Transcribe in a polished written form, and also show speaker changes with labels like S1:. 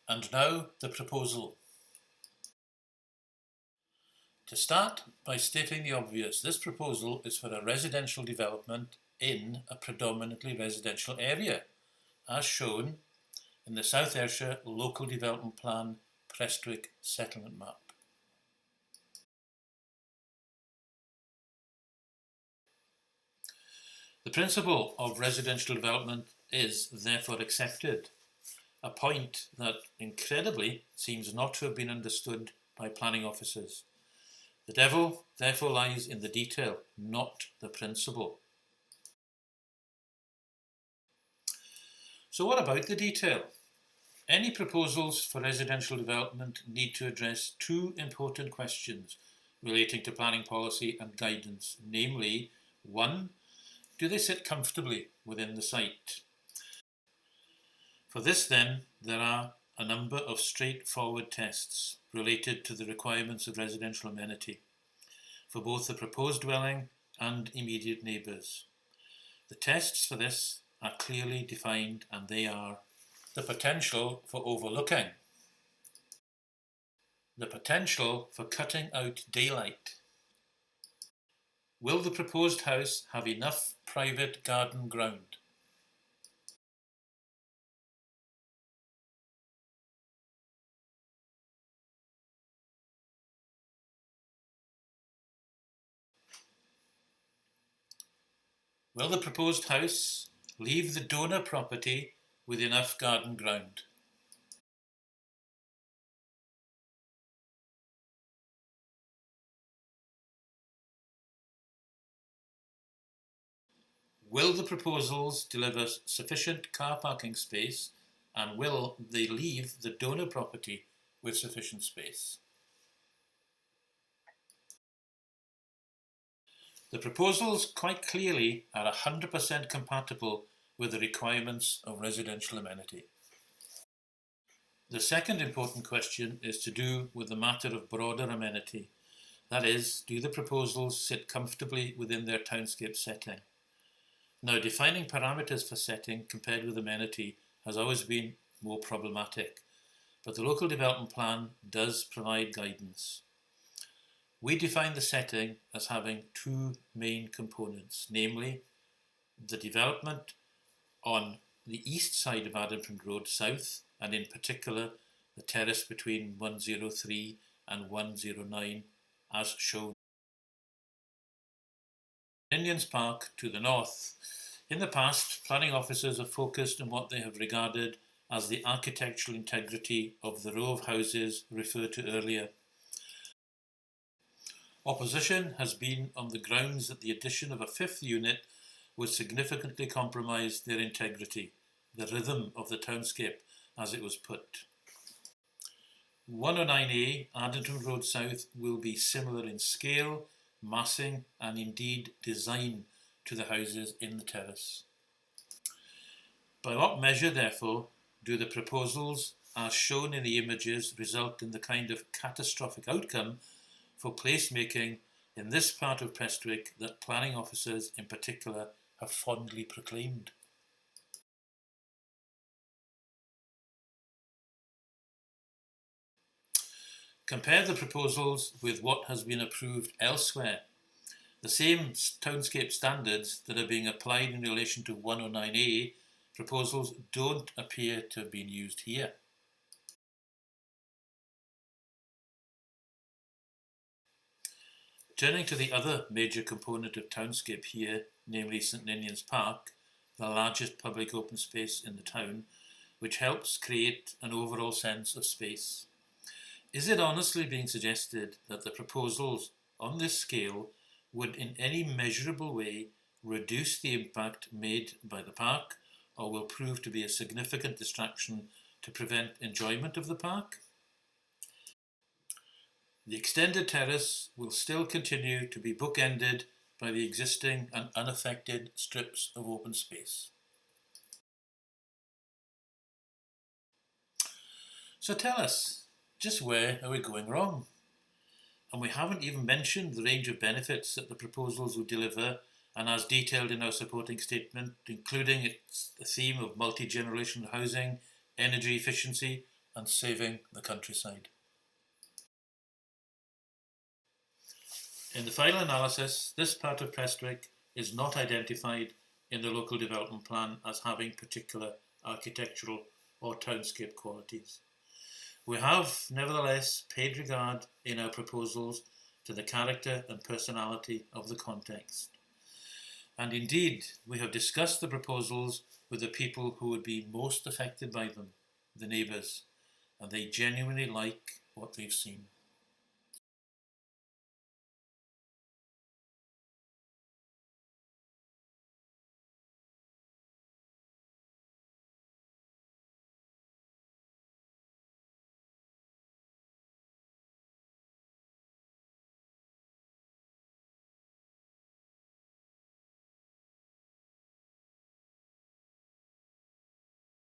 S1: And now the proposal. To start by stating the obvious, this proposal is for a residential development in a predominantly residential area, as shown in the South Ayrshire Local Development Plan Prestwick Settlement Map. The principle of residential development is therefore accepted, a point that incredibly seems not to have been understood by planning officers. The devil therefore lies in the detail, not the principle. So what about the detail? Any proposals for residential development need to address two important questions relating to planning policy and guidance, namely, 1. Do they sit comfortably within the site? For this then, there are a number of straightforward tests related to the requirements of residential amenity for both the proposed dwelling and immediate neighbours. The tests for this are clearly defined, and they are the potential for overlooking, the potential for cutting out daylight. Will the proposed house have enough private garden ground? Will the proposed house leave the donor property with enough garden ground? Will the proposals deliver sufficient car parking space, and will they leave the donor property with sufficient space? The proposals quite clearly are 100% compatible with the requirements of residential amenity. The second important question is to do with the matter of broader amenity. That is, do the proposals sit comfortably within their townscape setting? Now, defining parameters for setting compared with amenity has always been more problematic, but the local development plan does provide guidance. We define the setting as having two main components, namely the development on the east side of Adamton Road South, and in particular the terrace between 103 and 109 as shown. Ninians Park to the north. In the past, planning officers have focused on what they have regarded as the architectural integrity of the row of houses referred to earlier. Opposition has been on the grounds that the addition of a fifth unit would significantly compromise their integrity, the rhythm of the townscape, as it was put. 109A, Addington Road South, will be similar in scale, massing, and indeed design to the houses in the terrace. By what measure, therefore, do the proposals, as shown in the images, result in the kind of catastrophic outcome for placemaking in this part of Prestwick that planning officers in particular have fondly proclaimed? Compare the proposals with what has been approved elsewhere. The same townscape standards that are being applied in relation to 109A proposals don't appear to have been used here. Turning to the other major component of townscape here, namely St Ninians Park, the largest public open space in the town, which helps create an overall sense of space. Is it honestly being suggested that the proposals on this scale would in any measurable way reduce the impact made by the park, or will prove to be a significant distraction to prevent enjoyment of the park? The extended terrace will still continue to be bookended by the existing and unaffected strips of open space. So tell us, just where are we going wrong? And we haven't even mentioned the range of benefits that the proposals will deliver, and as detailed in our supporting statement, including its theme of multi-generational housing, energy efficiency, and saving the countryside. In the final analysis, this part of Prestwick is not identified in the local development plan as having particular architectural or townscape qualities. We have, nevertheless, paid regard in our proposals to the character and personality of the context. And indeed, we have discussed the proposals with the people who would be most affected by them, the neighbours, and they genuinely like what they've seen.